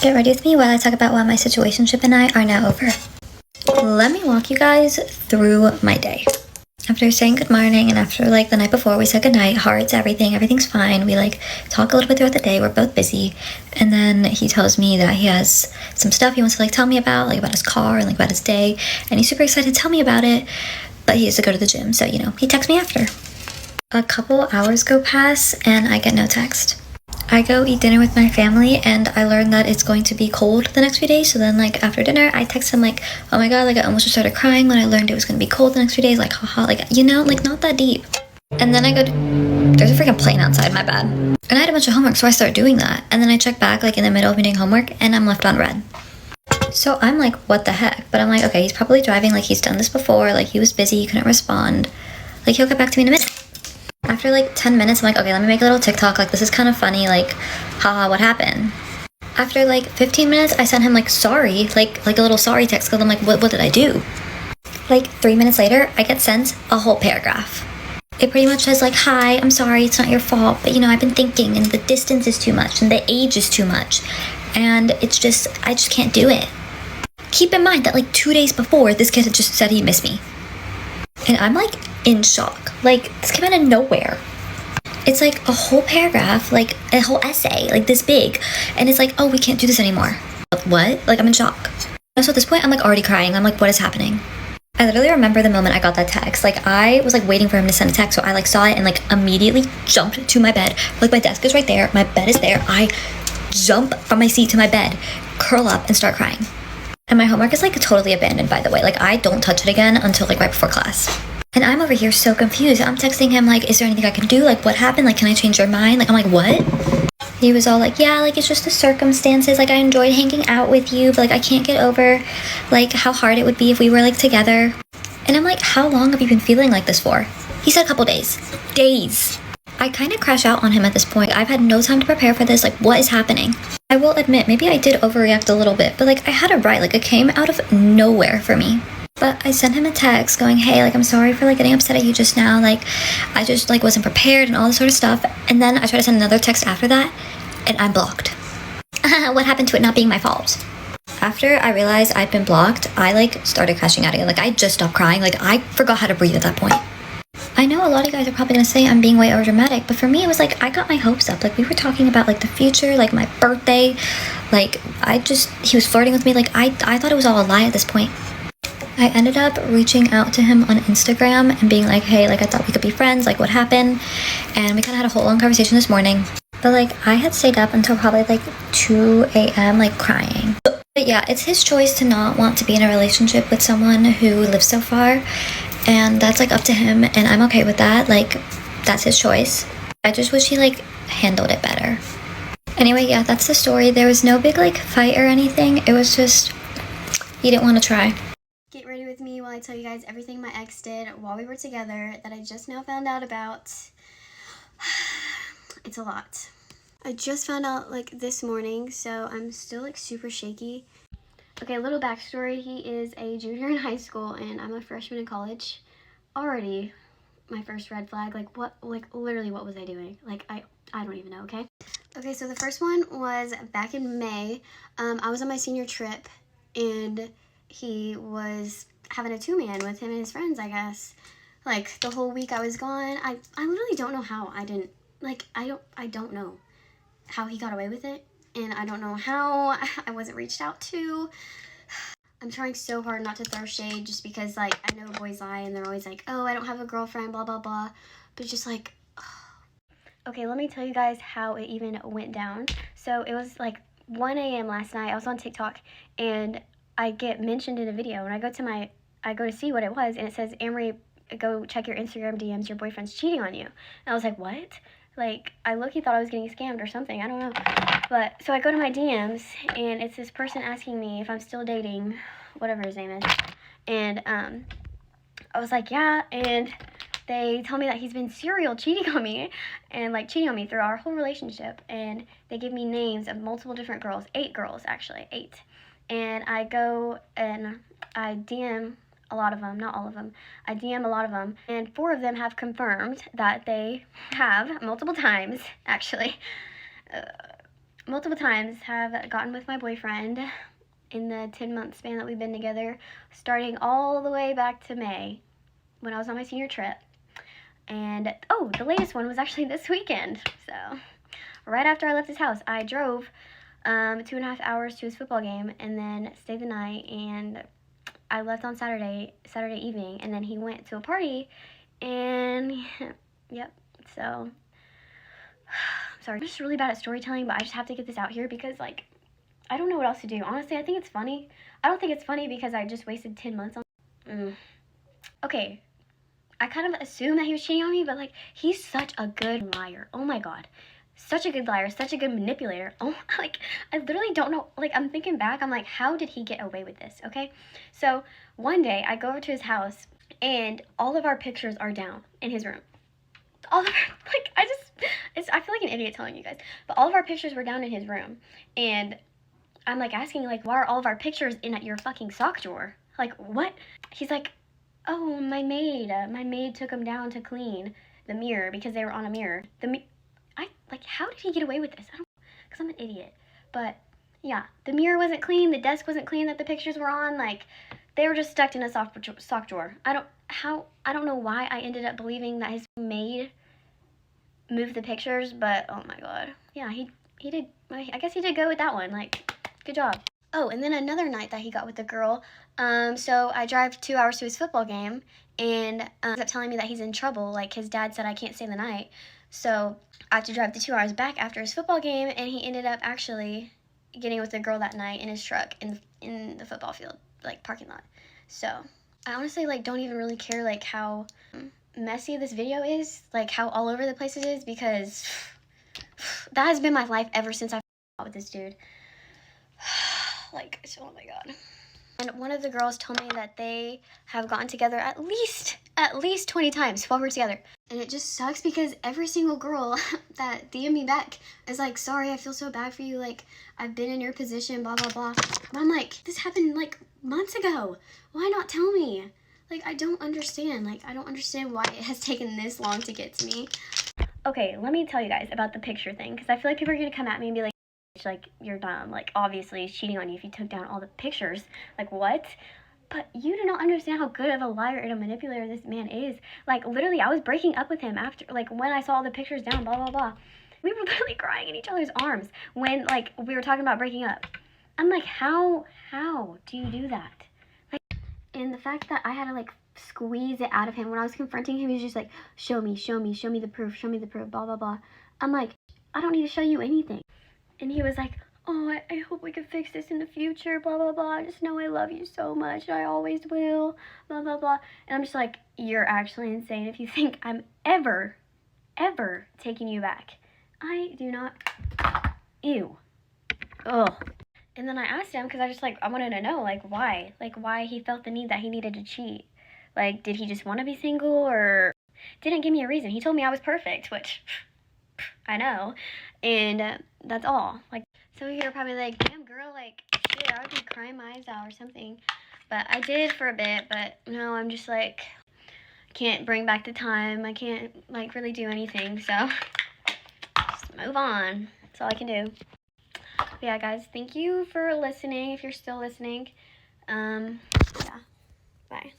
Get ready with me while I talk about why my situationship and I are now over. Let me walk you guys through my day. After saying good morning and after like the night before we said good night, hearts, everything's fine. We like talk a little bit throughout the day. We're both busy. And then he tells me that he has some stuff he wants to like tell me about, like about his car and like about his day. And he's super excited to tell me about it, but he has to go to the gym. So, he texts me after. A couple hours go past and I get no text. I go eat dinner with my family and I learn that it's going to be cold the next few days. So then like after dinner, I text him like, oh my god, like I almost just started crying when I learned it was going to be cold the next few days. Like haha, like like not that deep. And then I go, there's a freaking plane outside, my bad. And I had a bunch of homework, so I start doing that. And then I check back like in the middle of me doing homework and I'm left on red. So I'm like, what the heck? But I'm like, okay, he's probably driving, like he's done this before, like he was busy, he couldn't respond. Like he'll get back to me in a minute. After like 10 minutes, I'm like, okay, let me make a little TikTok. Like, this is kind of funny. Like, haha, what happened? After like 15 minutes, I sent him like sorry, like a little sorry text. Cause I'm like, what did I do? Like 3 minutes later, I get sent a whole paragraph. It pretty much says like, hi, I'm sorry, it's not your fault. But I've been thinking and the distance is too much and the age is too much. And it's just, I just can't do it. Keep in mind that like 2 days before, this kid had just said he missed me. And I'm like in shock. Like, this came out of nowhere. It's like a whole paragraph, like a whole essay, like this big. And it's like, oh, we can't do this anymore. What? Like, I'm in shock. So at this point, I'm like already crying. I'm like, what is happening? I literally remember the moment I got that text. Like, I was like waiting for him to send a text. So I like saw it and like immediately jumped to my bed. Like, my desk is right there. My bed is there. I jump from my seat to my bed, curl up and start crying. And my homework is like totally abandoned, by the way. Like, I don't touch it again until like right before class. And I'm over here so confused. I'm texting him like, is there anything I can do? Like, what happened? Like, can I change your mind? Like, I'm like, what? He was all like, yeah, like, it's just the circumstances. Like, I enjoyed hanging out with you, but like, I can't get over like how hard it would be if we were like together. And I'm like, how long have you been feeling like this for? He said a couple days. Days. I kind of crash out on him at this point. I've had no time to prepare for this. Like, what is happening? I will admit, maybe I did overreact a little bit, but like, I had it right. Like, it came out of nowhere for me. But I sent him a text going, hey, like, I'm sorry for like getting upset at you just now. Like, I just like wasn't prepared and all this sort of stuff. And then I tried to send another text after that and I'm blocked. What happened to it not being my fault? After I realized I'd been blocked, I like started crashing out again. Like, I just stopped crying. Like, I forgot how to breathe at that point. I know a lot of you guys are probably gonna say I'm being way over dramatic, but for me it was like I got my hopes up. Like, we were talking about like the future, like my birthday. Like, he was flirting with me. Like, I thought it was all a lie at this point. I ended up reaching out to him on Instagram and being like, hey, like, I thought we could be friends, like, what happened? And we kind of had a whole long conversation this morning. But like, I had stayed up until probably like 2 a.m. like crying. But yeah, it's his choice to not want to be in a relationship with someone who lives so far. And that's like up to him, and I'm okay with that. Like, that's his choice. I just wish he like handled it better. Anyway, yeah, that's the story. There was no big like fight or anything. It was just, he didn't want to try. Get ready with me while I tell you guys everything my ex did while we were together that I just now found out about. It's a lot. I just found out like this morning, so I'm still like super shaky. Okay, a little backstory. He is a junior in high school and I'm a freshman in college. Already my first red flag. Like, what, like literally what was I doing? Like, I don't even know, okay? Okay, so the first one was back in May. I was on my senior trip and he was having a two-man with him and his friends, I guess. Like, the whole week I was gone. I literally don't know how I didn't, like, I don't know how he got away with it. And I don't know how I wasn't reached out to. I'm trying so hard not to throw shade just because, like, I know boys lie and they're always like, oh, I don't have a girlfriend, blah, blah, blah. But just like, okay, let me tell you guys how it even went down. So it was like 1 a.m. last night. I was on TikTok and I get mentioned in a video. And I go to see what it was and it says, Amory, go check your Instagram DMs. Your boyfriend's cheating on you. And I was like, what? Like, I low-key thought I was getting scammed or something. I don't know. But, so I go to my DMs, and it's this person asking me if I'm still dating, whatever his name is. And, I was like, yeah. And they tell me that he's been serial cheating on me. And, like, cheating on me through our whole relationship. And they give me names of multiple different girls. 8 girls, actually. 8. And I go and I DM a lot of them, not all of them. I DM a lot of them, and 4 of them have confirmed that they have multiple times, actually. multiple times have gotten with my boyfriend in the 10-month span that we've been together, starting all the way back to May when I was on my senior trip. And oh, the latest one was actually this weekend. So right after I left his house, I drove 2.5 hours to his football game and then stayed the night, and I left on Saturday evening, and then he went to a party, and yep. So sorry, I'm just really bad at storytelling, but I just have to get this out here because, like, I don't know what else to do. Honestly, I think it's funny. I don't think it's funny because I just wasted 10 months on Okay, I kind of assumed that he was cheating on me, but, like, he's such a good liar. Oh my god. Such a good liar, such a good manipulator. Oh, like, I literally don't know. Like, I'm thinking back, I'm like, how did he get away with this, okay? So, one day, I go over to his house, and all of our pictures are down in his room. All of our, like, I feel like an idiot telling you guys, but all of our pictures were down in his room, and I'm, like, asking, like, why are all of our pictures in your fucking sock drawer? Like, what? He's like, oh, my maid took them down to clean the mirror because they were on a mirror. Like, how did he get away with this? I don't know, because I'm an idiot. But, yeah, the mirror wasn't clean, the desk wasn't clean that the pictures were on, like, they were just stuck in a sock drawer. I don't know why I ended up believing that his maid moved the pictures, but, oh my god. Yeah, he did, I guess he did go with that one, like, good job. Oh, and then another night that he got with the girl, so I drive 2 hours to his football game, and he ended up telling me that he's in trouble, like, his dad said I can't stay the night. So I have to drive the 2 hours back after his football game, and he ended up actually getting with the girl that night in his truck in the football field, like, parking lot. So I honestly, like, don't even really care, like, how messy this video is, like, how all over the place it is, because that has been my life ever since I got with this dude. Like, oh my god. And one of the girls told me that they have gotten together at least 20 times while we're together. And it just sucks because every single girl that DM me back is like, sorry, I feel so bad for you. Like, I've been in your position, blah, blah, blah. But I'm like, this happened, like, months ago. Why not tell me? Like, I don't understand. Like, I don't understand why it has taken this long to get to me. Okay, let me tell you guys about the picture thing, because I feel like people are going to come at me and be like, you're dumb. Like, obviously, he's cheating on you if you took down all the pictures. Like, what? But you do not understand how good of a liar and a manipulator this man is. Like, literally, I was breaking up with him after, like, when I saw all the pictures down, blah, blah, blah. We were literally crying in each other's arms when, like, we were talking about breaking up. I'm like, how do you do that? Like, and the fact that I had to, like, squeeze it out of him when I was confronting him, he was just like, show me the proof, blah, blah, blah. I'm like, I don't need to show you anything. And he was like, oh, I hope we can fix this in the future, blah, blah, blah. I just know I love you so much. I always will, blah, blah, blah. And I'm just like, you're actually insane if you think I'm ever taking you back. I do not. Ew. Ugh. And then I asked him, because I wanted to know, like, why? Like, why he felt the need that he needed to cheat. Like, did he just want to be single, or didn't give me a reason. He told me I was perfect, which I know. And that's all. Like, some of you are probably like, damn girl, like, shit, I would be crying my eyes out or something. But I did for a bit, but no, I'm just like, can't bring back the time. I can't, like, really do anything, so just move on. That's all I can do. But yeah, guys, thank you for listening, if you're still listening. Yeah, bye.